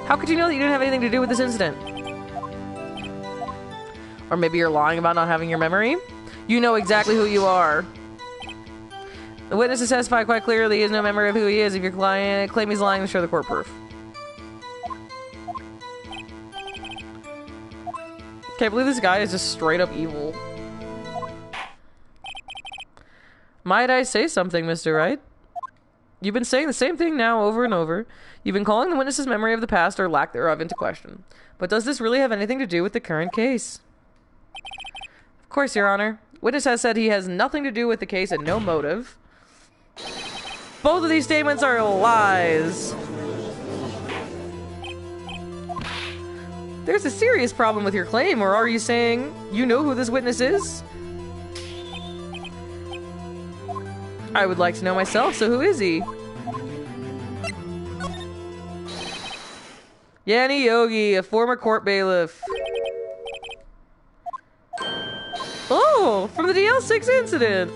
How could you know that you didn't have anything to do with this incident? Or maybe you're lying about not having your memory? You know exactly who you are. The witness has testified quite clearly he has no memory of who he is. If your client claim he's lying, then show the court proof. Can't believe this guy is just straight up evil. Might I say something, Mr. Wright? You've been saying the same thing now over and over. You've been calling the witness's memory of the past or lack thereof into question. But does this really have anything to do with the current case? Of course, Your Honor. Witness has said he has nothing to do with the case and no motive. Both of these statements are lies. There's a serious problem with your claim, or are you saying you know who this witness is? I would like to know myself, so who is he? Yanni Yogi, a former court bailiff. Oh, from the DL6 incident!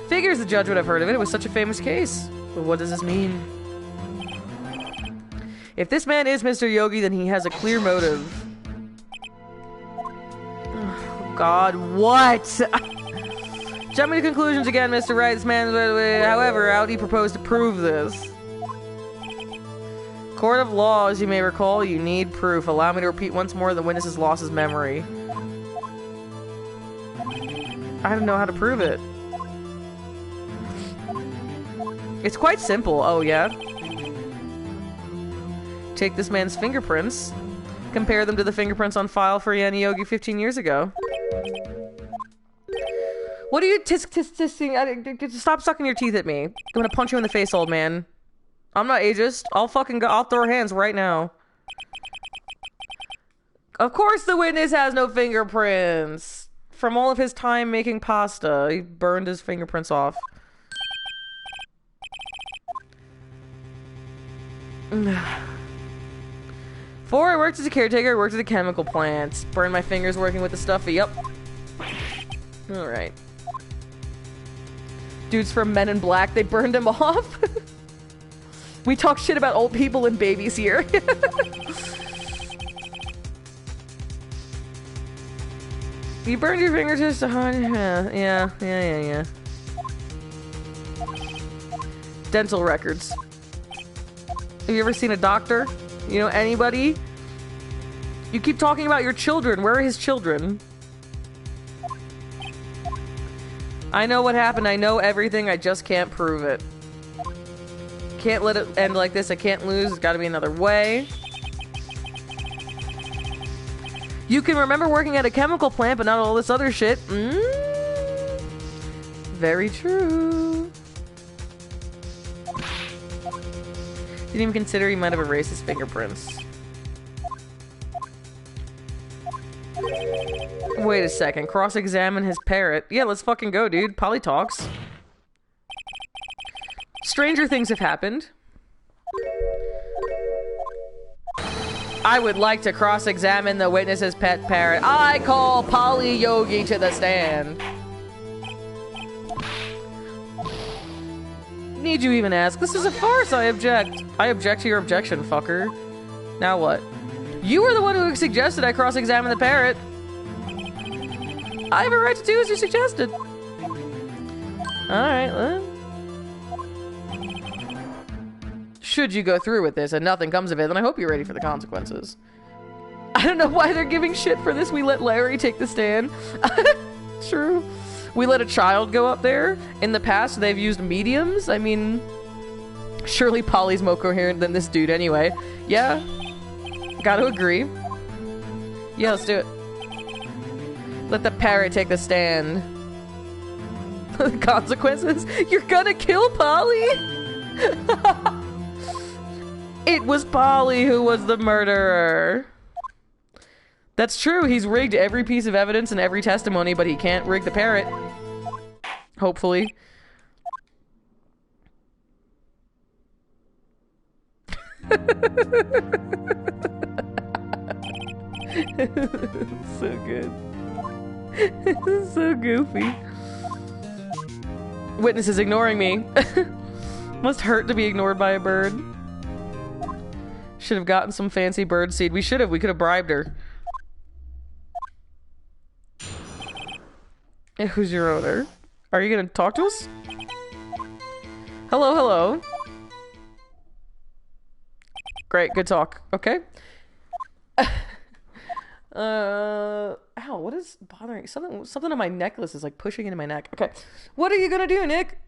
Figures the judge would have heard of it. It was such a famous case. But what does this mean? If this man is Mr. Yogi, then he has a clear motive. Oh, God, what? Jump to conclusions again, Mr. Wright. This man, however, how do you propose to prove this? Court of law, as you may recall, you need proof. Allow me to repeat once more, the witness has lost his memory. I don't know how to prove it. It's quite simple. Oh, yeah? Take this man's fingerprints. Compare them to the fingerprints on file for Yanni Yogi 15 years ago. What are you tisk-tisk-tisking? Stop sucking your teeth at me. I'm gonna punch you in the face, old man. I'm not ageist. I'll throw hands right now. Of course the witness has no fingerprints. From all of his time making pasta, he burned his fingerprints off. Before I worked as a caretaker, I worked at a chemical plant. Burned my fingers working with the stuff. Yup. Alright. Dudes from Men in Black, they burned him off. We talk shit about old people and babies here. You burned your fingertips to hunt? Yeah. Dental records. Have you ever seen a doctor? You know anybody? You keep talking about your children. Where are his children? I know what happened. I know everything. I just can't prove it. Can't let it end like this. I can't lose. There's got to be another way. You can remember working at a chemical plant, but not all this other shit. Very true. Didn't even consider he might have erased his fingerprints. Wait a second. Cross-examine his parrot. Yeah, let's fucking go, dude. Polly talks. Stranger things have happened. I would like to cross-examine the witness's pet parrot. I call Polly Yogi to the stand. Need you even ask? This is a farce. I object. I object to your objection, fucker. Now what? You were the one who suggested I cross-examine the parrot. I have a right to do as you suggested. Alright, well. Should you go through with this and nothing comes of it, then I hope you're ready for the consequences. I don't know why they're giving shit for this. We let Larry take the stand. True. We let a child go up there. In the past, they've used mediums. I mean, surely Polly's more coherent than this dude anyway. Yeah. Gotta agree. Yeah, let's do it. Let the parrot take the stand. The consequences? You're gonna kill Polly? It was Polly who was the murderer. That's true. He's rigged every piece of evidence and every testimony, but he can't rig the parrot. Hopefully. So good. So goofy. Witness is ignoring me. Must hurt to be ignored by a bird. Should have gotten some fancy bird seed. We should have. We could have bribed her. Who's your owner? Are you gonna talk to us? Hello, hello. Great, good talk. Okay. Ow, what is bothering? Something on my necklace is like pushing into my neck. Okay. What are you gonna do, Nick?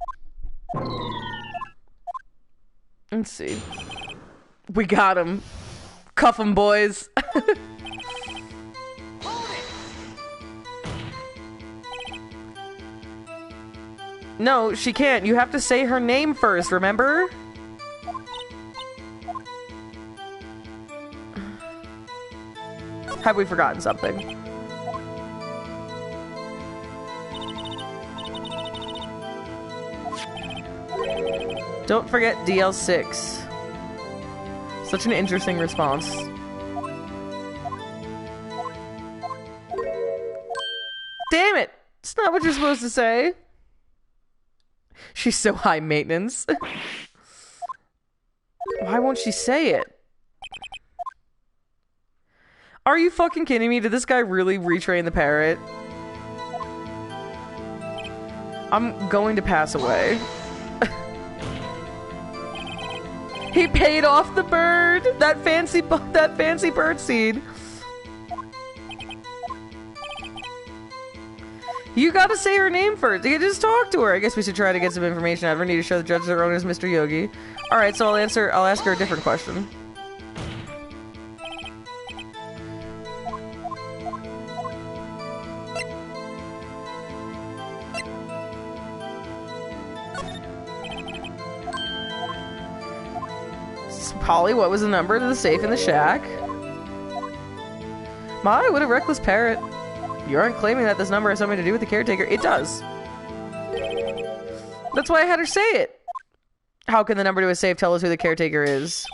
Let's see. We got him. Cuff him, boys. No, she can't. You have to say her name first, remember? Have we forgotten something? Don't forget DL6. Such an interesting response. Damn it! It's not what you're supposed to say. She's so high maintenance. Why won't she say it? Are you fucking kidding me? Did this guy really retrain the parrot? I'm going to pass away. He paid off the bird! That fancy bird seed. You gotta say her name first. You just talk to her. I guess we should try to get some information out of her. Need to show the judge their own as Mr. Yogi. Alright, so I'll ask her a different question. Polly, what was the number to the safe in the shack? My, what a reckless parrot. You aren't claiming that this number has something to do with the caretaker. It does. That's why I had her say it. How can the number to a safe tell us who the caretaker is?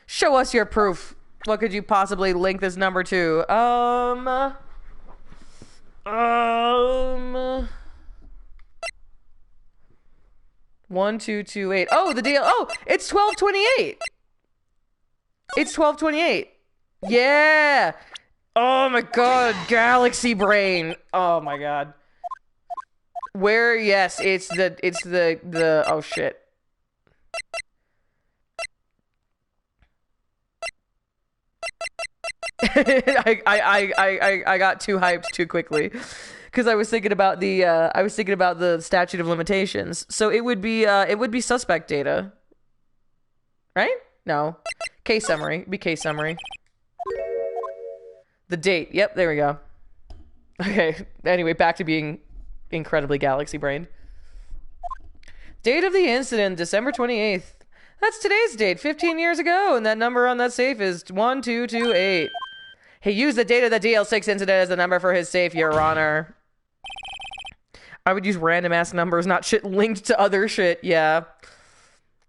Show us your proof. What could you possibly link this number to? 1228. Oh, the deal. Oh, it's 1228. It's 1228. Yeah. Oh my god, galaxy brain. Oh my god. Where? Yes, it's the oh shit. I got too hyped too quickly because I was thinking about the statute of limitations. So it would be suspect data, right? No, case summary. It'd be case summary. The date. Yep, there we go. Okay. Anyway, back to being incredibly galaxy brained. Date of the incident, December 28th. That's today's date, 15 years ago, and that number on that safe is 1228. He used the date of the DL6 incident as the number for his safe, Your Honor. I would use random ass numbers, not shit linked to other shit. Yeah.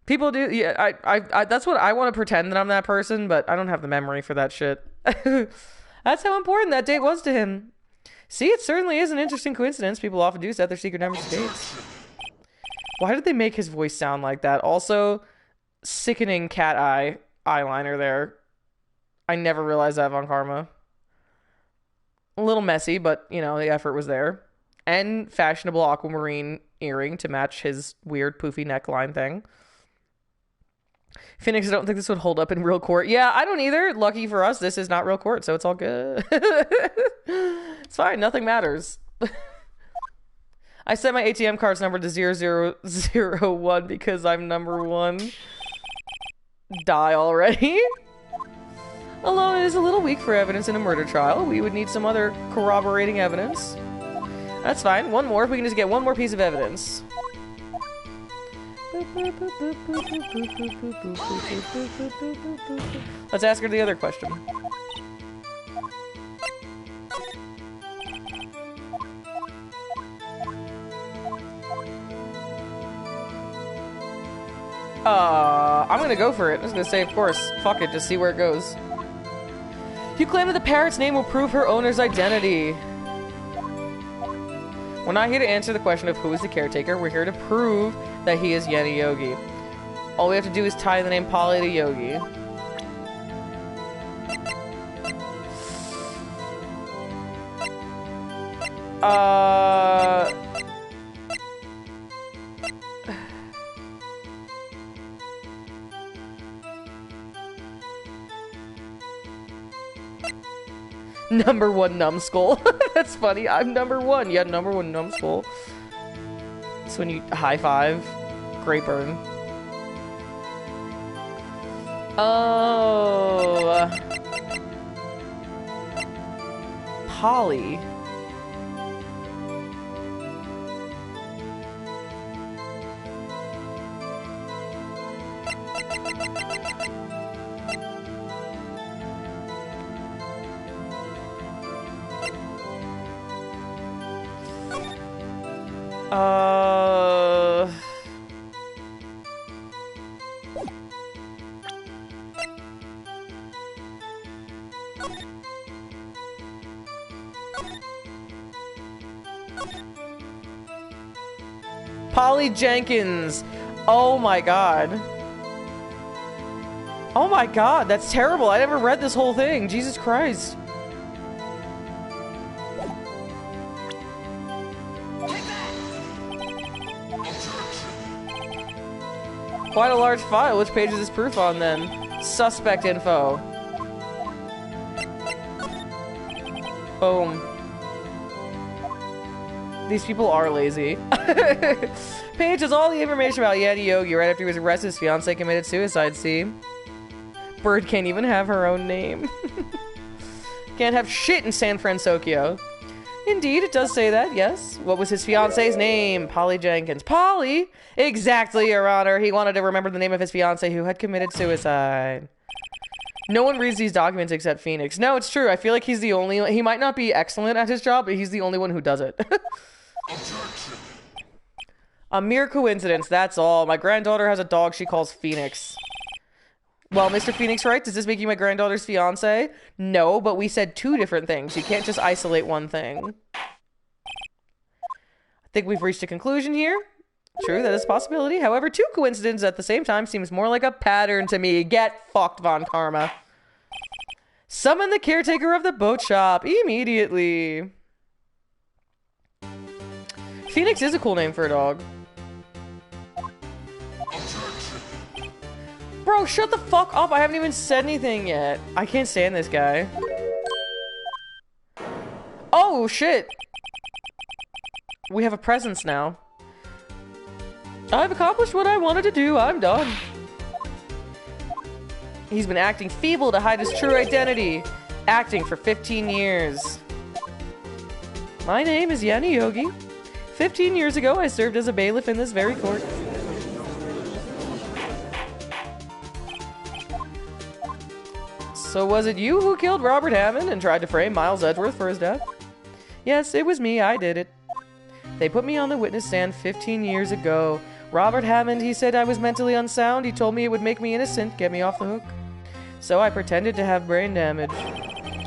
People do. Yeah, I that's what I want to pretend that I'm that person, but I don't have the memory for that shit. That's how important that date was to him. See, it certainly is an interesting coincidence. People often do set their secret numbers to dates. Why did they make his voice sound like that? Also, sickening cat eye eyeliner there. I never realized that on Karma. A little messy, but, you know, the effort was there. And fashionable aquamarine earring to match his weird poofy neckline thing. Phoenix, I don't think this would hold up in real court. Yeah, I don't either. Lucky for us, this is not real court, so it's all good. It's fine. Nothing matters. I set my ATM card's number to 0001 because I'm number one. Die already. Although it is a little weak for evidence in a murder trial, we would need some other corroborating evidence. That's fine. One more. If we can just get one more piece of evidence. Let's ask her the other question. I'm gonna go for it. I'm just gonna say, of course. Fuck it, just see where it goes. You claim that the parrot's name will prove her owner's identity. We're not here to answer the question of who is the caretaker. We're here to prove that he is Yeti Yogi. All we have to do is tie the name Polly to Yogi. Number one numbskull. That's funny. I'm number one. Yeah, number one numbskull. It's when you high five. Great burn. Oh. Polly. Polly Jenkins. Oh my god. Oh my god, that's terrible. I never read this whole thing. Jesus Christ. Quite a large file. Which page is this proof on then? Suspect info. Boom. These people are lazy. Page has all the information about Yeti Yogi right after he was arrested. His fiance committed suicide, see? Bird can't even have her own name. Can't have shit in San Francisco. Indeed, it does say that, yes. What was his fiance's name? Polly Jenkins. Polly? Exactly, Your Honor. He wanted to remember the name of his fiance who had committed suicide. No one reads these documents except Phoenix. No, it's true. I feel like he's the only... He might not be excellent at his job, but he's the only one who does it. A mere coincidence, that's all. My granddaughter has a dog she calls Phoenix. Well, Mr. Phoenix Wright, does this make you my granddaughter's fiance? No, but we said two different things. You can't just isolate one thing. I think we've reached a conclusion here. True, that is a possibility. However, two coincidences at the same time seems more like a pattern to me. Get fucked, Von Karma. Summon the caretaker of the boat shop immediately. Phoenix is a cool name for a dog. Bro, shut the fuck up. I haven't even said anything yet. I can't stand this guy. Oh, shit. We have a presence now. I've accomplished what I wanted to do. I'm done. He's been acting feeble to hide his true identity. Acting for 15 years. My name is Yanni Yogi. 15 years ago, I served as a bailiff in this very court. So was it you who killed Robert Hammond and tried to frame Miles Edgeworth for his death? Yes, it was me. I did it. They put me on the witness stand 15 years ago. Robert Hammond, he said I was mentally unsound. He told me it would make me innocent, get me off the hook. So I pretended to have brain damage.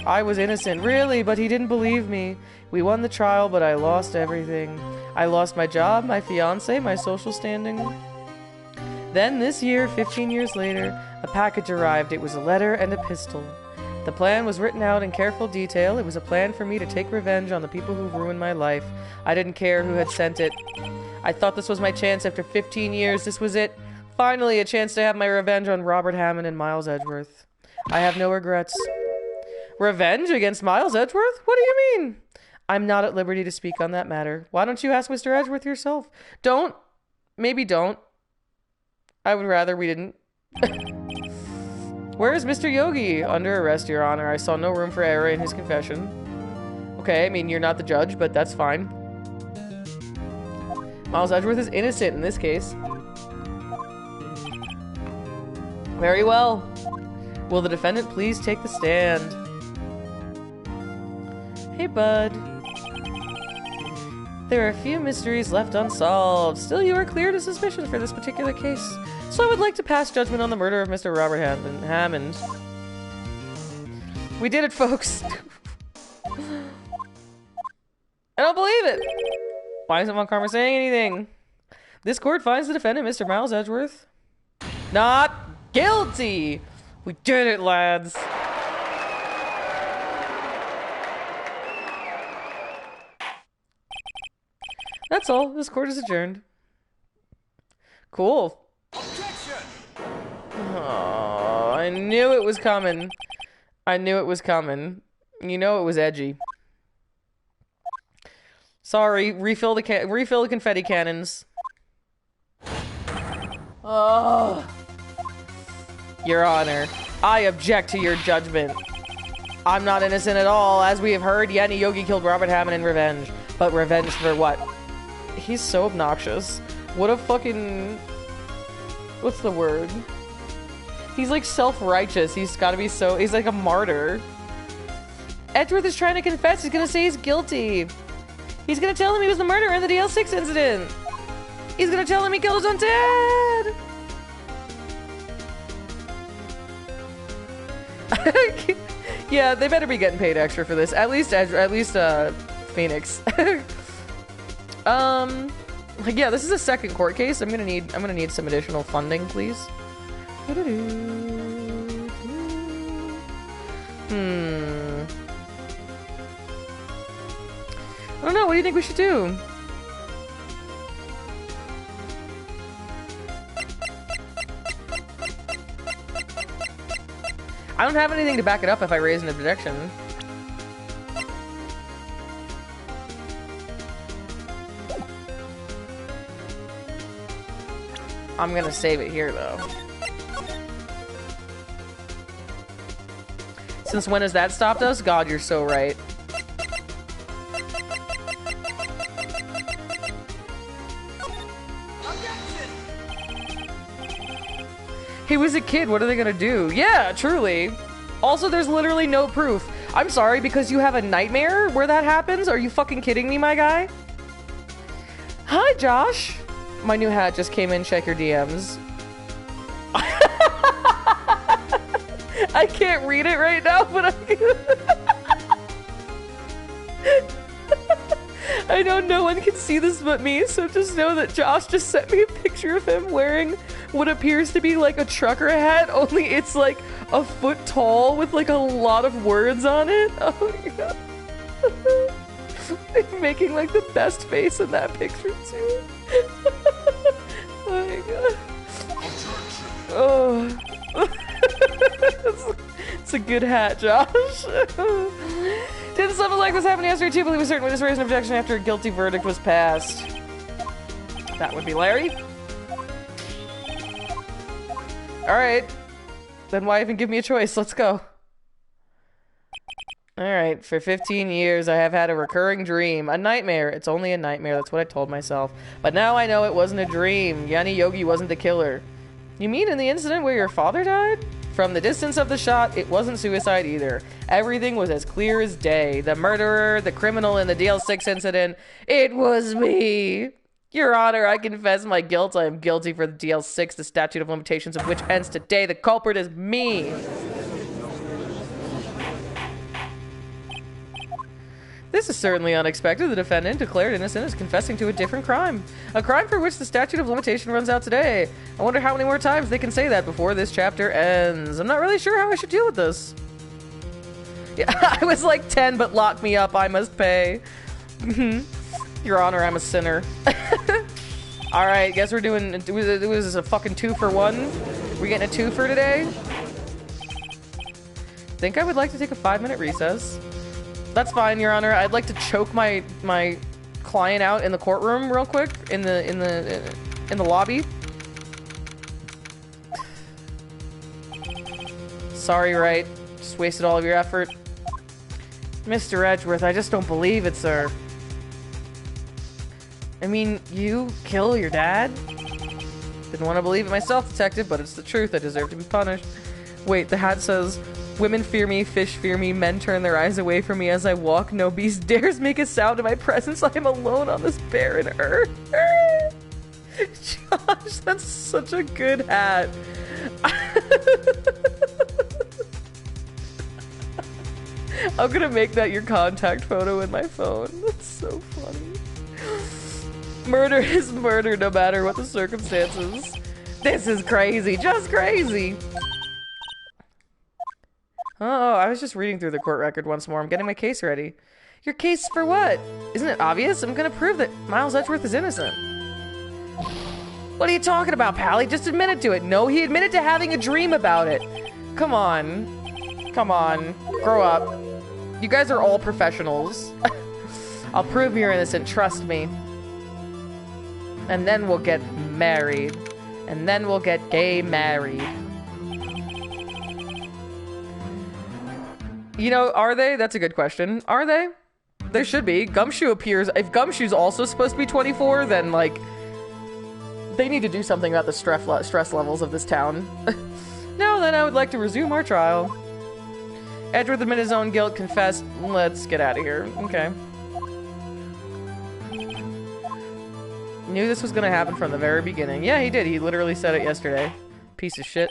I was innocent, really, but he didn't believe me. We won the trial, but I lost everything. I lost my job, my fiance, my social standing. Then this year, 15 years later, a package arrived. It was a letter and a pistol. The plan was written out in careful detail. It was a plan for me to take revenge on the people who ruined my life. I didn't care who had sent it. I thought this was my chance after 15 years. This was it. Finally, a chance to have my revenge on Robert Hammond and Miles Edgeworth. I have no regrets. Revenge against Miles Edgeworth? What do you mean? I'm not at liberty to speak on that matter. Why don't you ask Mr. Edgeworth yourself? Don't. Maybe don't. I would rather we didn't. Where is Mr. Yogi? Under arrest, Your Honor. I saw no room for error in his confession. Okay, I mean, you're not the judge, but that's fine. Miles Edgeworth is innocent in this case. Very well. Will the defendant please take the stand? Hey, bud. There are a few mysteries left unsolved. Still, you are cleared of suspicion for this particular case. So I would like to pass judgment on the murder of Mr. Robert Hammond. We did it, folks. I don't believe it. Why isn't Von Karma saying anything? This court finds the defendant, Mr. Miles Edgeworth, not guilty. We did it, lads. that's all. This court is adjourned. Cool. Objection! Oh, I knew it was coming. I knew it was coming. You know it was edgy. Sorry, refill the confetti cannons. Oh. Your Honor, I object to your judgment. I'm not innocent at all. As we have heard, Yanni Yogi killed Robert Hammond in revenge. But revenge for what? He's so obnoxious. What a fucking... What's the word? He's like self-righteous. He's gotta be so... He's like a martyr. Edgeworth is trying to confess. He's gonna say he's guilty. He's gonna tell him he was the murderer in the DL6 incident. He's gonna tell him he killed his own dad. Yeah, they better be getting paid extra for this. At least Phoenix. Like, yeah, this is a second court case. I'm gonna need some additional funding, please. I don't know. What do you think we should do? I don't have anything to back it up if I raise an objection. I'm gonna save it here, though. Since when has that stopped us? God, you're so right. He was a kid, what are they gonna do? Yeah, truly. Also, there's literally no proof. I'm sorry, because you have a nightmare where that happens? Are you fucking kidding me, my guy? Hi, Josh. My new hat just came in, check your DMs. I can't read it right now, but I can. I know no one can see this but me, so just know that Josh just sent me a picture of him wearing what appears to be like a trucker hat, only it's like a foot tall with like a lot of words on it. Oh my god. I'm making like the best face in that picture too. Oh my god. Oh. It's a good hat, Josh. Didn't something like this happen yesterday too? Believe we certainly just raised an objection after a guilty verdict was passed. That would be Larry. Alright. Then why even give me a choice? Let's go. Alright, for 15 years I have had a recurring dream. A nightmare. It's only a nightmare, that's what I told myself. But now I know it wasn't a dream. Yanni Yogi wasn't the killer. You mean in the incident where your father died? From the distance of the shot, it wasn't suicide either. Everything was as clear as day. The murderer, the criminal in the DL6 incident, it was me. Your Honor, I confess my guilt. I am guilty for the DL6, the statute of limitations of which ends today. The culprit is me. This is certainly unexpected. The defendant, declared innocent, is confessing to a different crime. A crime for which the statute of limitation runs out today. I wonder how many more times they can say that before this chapter ends. I'm not really sure how I should deal with this. Yeah, I was like 10, but lock me up. I must pay. Your Honor, I'm a sinner. Alright, guess we're doing... It was a fucking 2-for-1. We getting a 2-for today? Think I would like to take a 5-minute recess. That's fine, Your Honor. I'd like to choke my client out in the courtroom real quick in the lobby. Sorry, Wright. Just wasted all of your effort. Mr. Edgeworth, I just don't believe it, sir. I mean, you kill your dad? Didn't want to believe it myself, detective, but it's the truth. I deserve to be punished. Wait, the hat says, women fear me, fish fear me, men turn their eyes away from me as I walk. No beast dares make a sound in my presence. I am alone on this barren earth. Josh, that's such a good hat. I'm gonna make that your contact photo in my phone. That's so funny. Murder is murder no matter what the circumstances. This is crazy, just crazy. Oh, I was just reading through the court record once more. I'm getting my case ready. Your case for what? Isn't it obvious? I'm gonna prove that Miles Edgeworth is innocent. What are you talking about, pal? He just admitted to it. No, he admitted to having a dream about it. Come on. Come on. Grow up. You guys are all professionals. I'll prove you're innocent, trust me. And then we'll get married. And then we'll get gay married. You know, are they? That's a good question. Are they? They should be. Gumshoe appears. If Gumshoe's also supposed to be 24, then, like, they need to do something about the stress levels of this town. Now then, I would like to resume our trial. Edgeworth admitted his own guilt, confessed. Let's get out of here. Okay. Knew this was gonna happen from the very beginning. Yeah, he did. He literally said it yesterday. Piece of shit.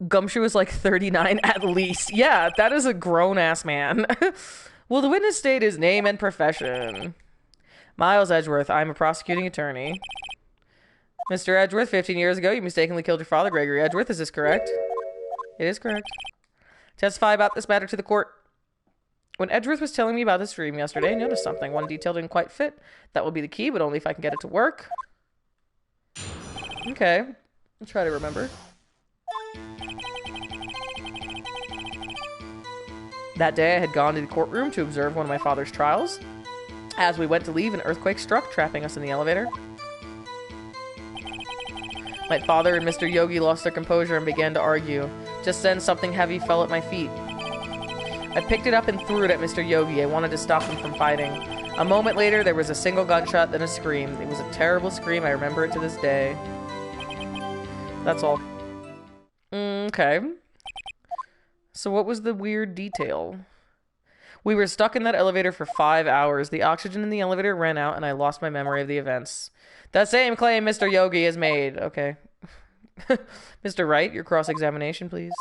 Gumshoe is like 39 at least. Yeah, that is a grown-ass man. Will the witness state his name and profession? Miles Edgeworth, I'm a prosecuting attorney. Mr. Edgeworth, 15 years ago, you mistakenly killed your father, Gregory Edgeworth. Is this correct? It is correct. Testify about this matter to the court. When Edgeworth was telling me about this dream yesterday, I noticed something. One detail didn't quite fit. That will be the key, but only if I can get it to work. Okay. I'll try to remember. That day, I had gone to the courtroom to observe one of my father's trials. As we went to leave, an earthquake struck, trapping us in the elevator. My father and Mr. Yogi lost their composure and began to argue. Just then, something heavy fell at my feet. I picked it up and threw it at Mr. Yogi. I wanted to stop him from fighting. A moment later, there was a single gunshot, then a scream. It was a terrible scream. I remember it to this day. That's all. Okay. So what was the weird detail? We were stuck in that elevator for 5 hours. The oxygen in the elevator ran out, and I lost my memory of the events. The same claim Mr. Yogi has made. Okay. Mr. Wright, your cross-examination, please.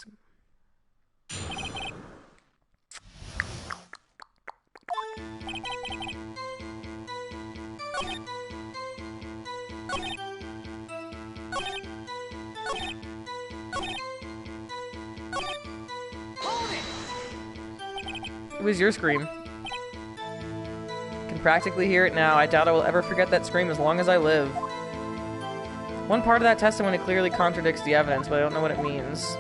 It was your scream. I can practically hear it now. I doubt I will ever forget that scream as long as I live. One part of that testimony clearly contradicts the evidence, but I don't know what it means.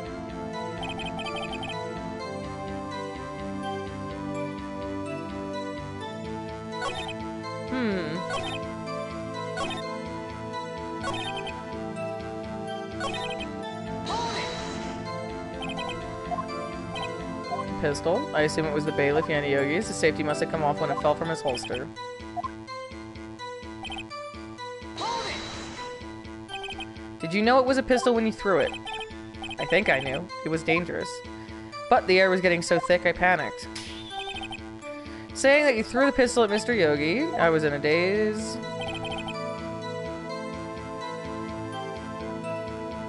Pistol. I assume it was the bailiff Yanni Yogi's. The safety must have come off when it fell from his holster. Did you know it was a pistol when you threw it? I think I knew. It was dangerous. But the air was getting so thick I panicked. Saying that you threw the pistol at Mr. Yogi, I was in a daze.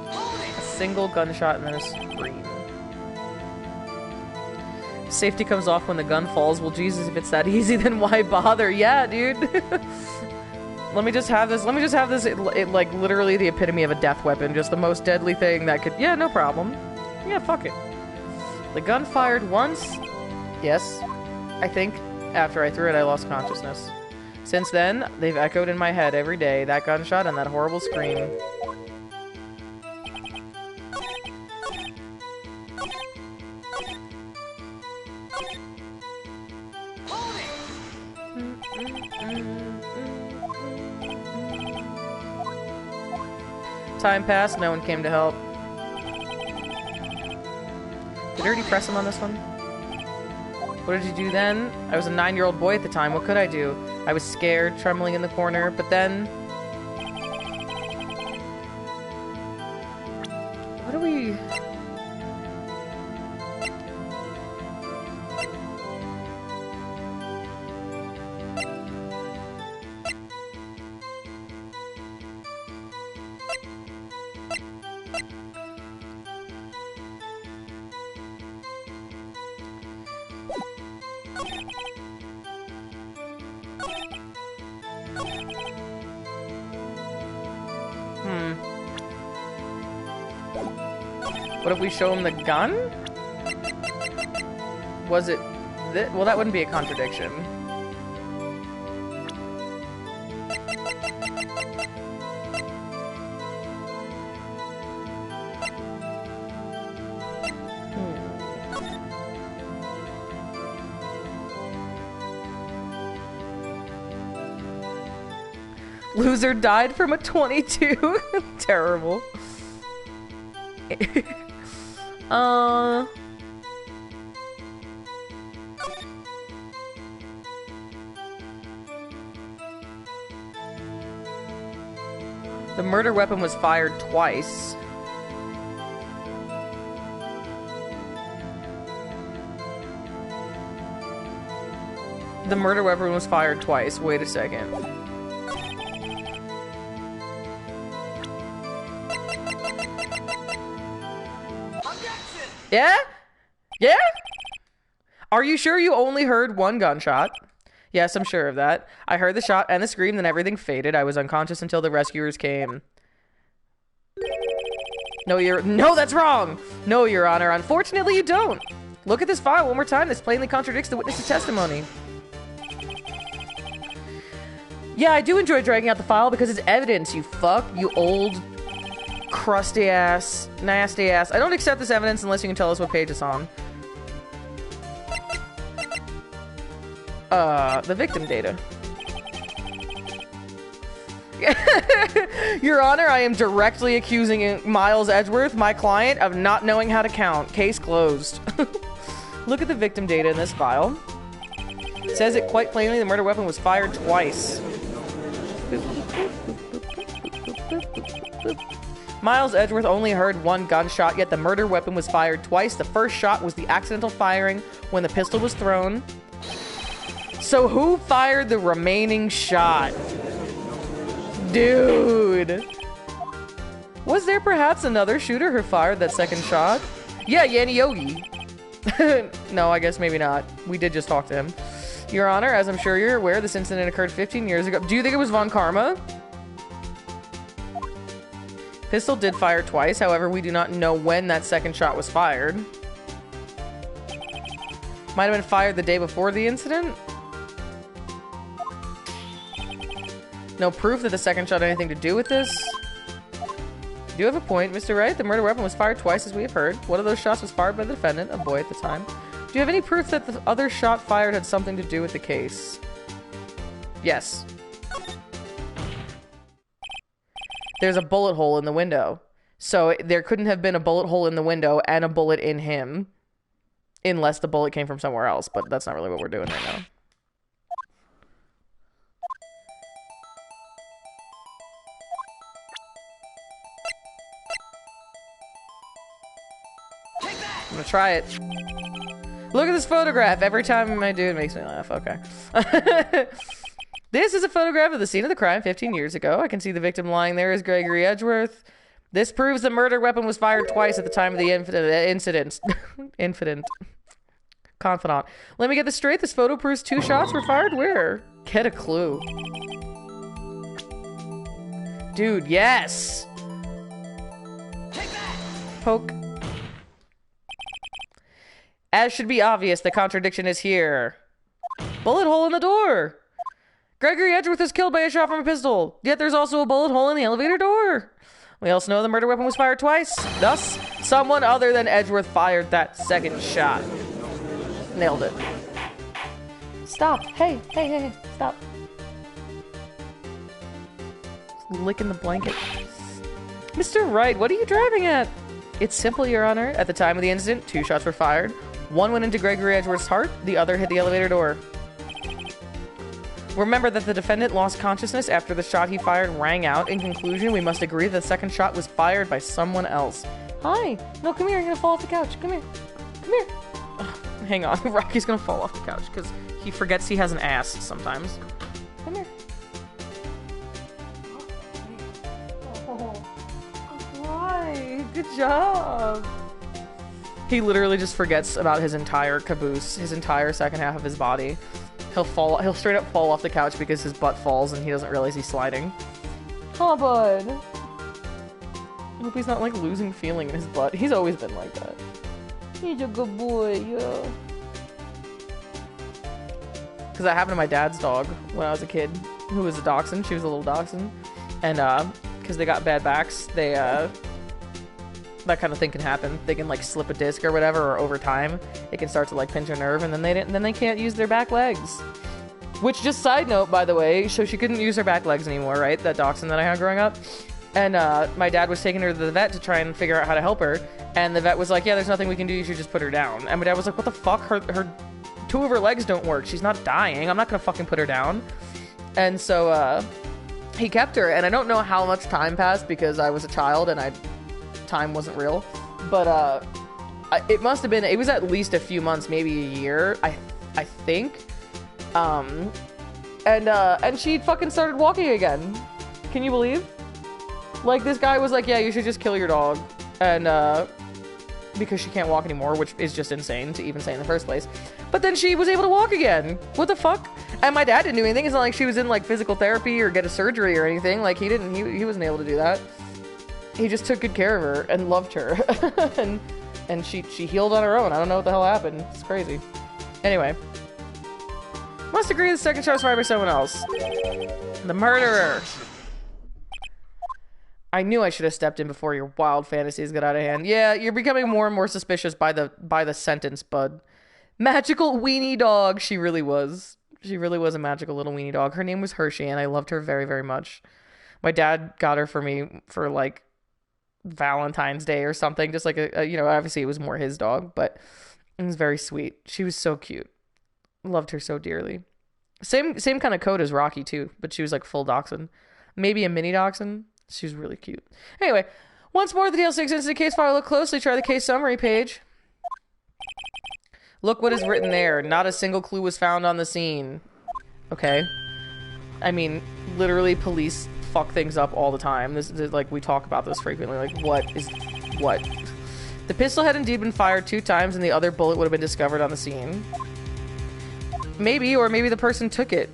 A single gunshot and then a scream. Safety comes off when the gun falls. Well, Jesus, if it's that easy, then why bother? Yeah, dude. Let me just have this. Let me just have this. It, like, literally the epitome of a death weapon. Just the most deadly thing that could... Yeah, no problem. Yeah, fuck it. The gun fired once. Yes. I think after I threw it, I lost consciousness. Since then, they've echoed in my head every day. That gunshot and that horrible scream. Time passed, no one came to help. Did I already press him on this one? What did you do then? I was a 9-year-old boy at the time. What could I do? I was scared, trembling in the corner, but then... What do we... What if we show him the gun? Was it... Well, that wouldn't be a contradiction. Loser died from a 22. Terrible. The murder weapon was fired twice. The murder weapon was fired twice. Wait a second. Yeah? Yeah? Are you sure you only heard one gunshot? Yes, I'm sure of that. I heard the shot and the scream, then everything faded. I was unconscious until the rescuers came. No, that's wrong! No, Your Honor. Unfortunately, you don't. Look at this file one more time. This plainly contradicts the witness's testimony. Yeah, I do enjoy dragging out the file because it's evidence, you fuck. You old... crusty ass, nasty ass. I don't accept this evidence unless you can tell us what page it's on. The victim data. Your Honor, I am directly accusing Miles Edgeworth, my client, of not knowing how to count. Case closed. Look at the victim data in this file. It says it quite plainly, the murder weapon was fired twice. Miles Edgeworth only heard one gunshot, yet the murder weapon was fired twice. The first shot was the accidental firing when the pistol was thrown. So who fired the remaining shot? Dude. Was there perhaps another shooter who fired that second shot? Yeah, Yanni Yogi. No, I guess maybe not. We did just talk to him. Your Honor, as I'm sure you're aware, this incident occurred 15 years ago. Do you think it was Von Karma? Pistol did fire twice, however, we do not know when that second shot was fired. Might have been fired the day before the incident? No proof that the second shot had anything to do with this? Do you have a point, Mr. Wright? The murder weapon was fired twice, as we have heard. One of those shots was fired by the defendant, a boy at the time. Do you have any proof that the other shot fired had something to do with the case? Yes. There's a bullet hole in the window. So there couldn't have been a bullet hole in the window and a bullet in him. Unless the bullet came from somewhere else. But that's not really what we're doing right now. I'm gonna try it. Look at this photograph. Every time I do, it makes me laugh. Okay. This is a photograph of the scene of the crime 15 years ago. I can see the victim lying there as Gregory Edgeworth. This proves the murder weapon was fired twice at the time of the incident. Confidant. Let me get this straight. This photo proves 2 shots were fired where? Get a clue. Dude, yes! Take that! Poke. As should be obvious, the contradiction is here. Bullet hole in the door! Gregory Edgeworth is killed by a shot from a pistol, yet there's also a bullet hole in the elevator door. We also know the murder weapon was fired twice. Thus, someone other than Edgeworth fired that second shot. Nailed it. Stop. Hey, stop. Licking the blanket. Mr. Wright, what are you driving at? It's simple, Your Honor. At the time of the incident, 2 shots were fired. One went into Gregory Edgeworth's heart, the other hit the elevator door. Remember that the defendant lost consciousness after the shot he fired rang out. In conclusion, we must agree that the second shot was fired by someone else. Hi. No, come here. You're gonna fall off the couch. Come here. Come here. Ugh, hang on. Rocky's gonna fall off the couch because he forgets he has an ass sometimes. Come here. Oh, why? Good job. He literally just forgets about his entire caboose, his entire second half of his body. He'll straight up fall off the couch because his butt falls and he doesn't realize he's sliding. Oh, bud. I hope he's not, like, losing feeling in his butt. He's always been like that. He's a good boy, yeah. because that happened to my dad's dog when I was a kid, who was a dachshund. She was a little dachshund, and because they got bad backs, they that kind of thing can happen. They can like slip a disc or whatever, or over time it can start to like pinch a nerve, and then they can't use their back legs. Which, just side note, by the way, so she couldn't use her back legs anymore, right? That dachshund that I had growing up. And my dad was taking her to the vet to try and figure out how to help her, and the vet was like, yeah, there's nothing we can do, you should just put her down. And my dad was like, what the fuck? Her two of her legs don't work. She's not dying. I'm not gonna fucking put her down. And so he kept her, and I don't know how much time passed because I was a child and time wasn't real, but it must have been, it was at least a few months, maybe a year, I think. And she fucking started walking again. Can you believe? Like, this guy was like, yeah, you should just kill your dog, and because she can't walk anymore, which is just insane to even say in the first place. But then she was able to walk again. What the fuck? And my dad didn't do anything. It's not like she was in like physical therapy or get a surgery or anything. Like, he wasn't able to do that. He just took good care of her and loved her. and she healed on her own. I don't know what the hell happened. It's crazy. Anyway. Must agree the second shot was fired by someone else. The murderer. I knew I should have stepped in before your wild fantasies got out of hand. Yeah, you're becoming more and more suspicious by the sentence, bud. Magical weenie dog. She really was. She really was a magical little weenie dog. Her name was Hershey, and I loved her very, very much. My dad got her for me for like Valentine's Day or something. Just like you know, obviously it was more his dog, but it was very sweet. She was so cute. Loved her so dearly. Same kind of coat as Rocky too, but she was like full dachshund. Maybe a mini dachshund. She was really cute. Anyway, once more, the DL6 incident case file. Look closely. Try the case summary page. Look what is written there. Not a single clue was found on the scene. Okay. I mean, literally, police fuck things up all the time. This is like, we talk about this frequently. Like, what? The pistol had indeed been fired 2 times, and the other bullet would have been discovered on the scene. Maybe, or maybe the person took it.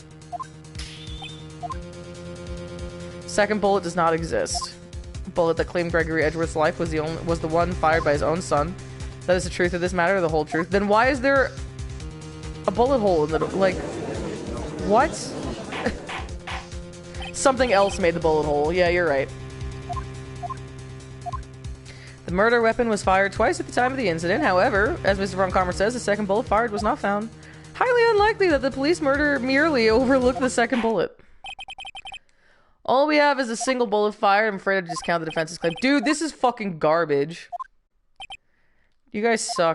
Second bullet does not exist. Bullet that claimed Gregory Edgeworth's life was the one fired by his own son. That is the truth of this matter, the whole truth. Then why is there a bullet hole in the, like, what? Something else made the bullet hole. Yeah, you're right. The murder weapon was fired twice at the time of the incident. However, as Mr. Von Commer says, the second bullet fired was not found. Highly unlikely that the police murderer merely overlooked the second bullet. All we have is a single bullet fired. I'm afraid to discount the defense's claim. Dude, this is fucking garbage. You guys suck.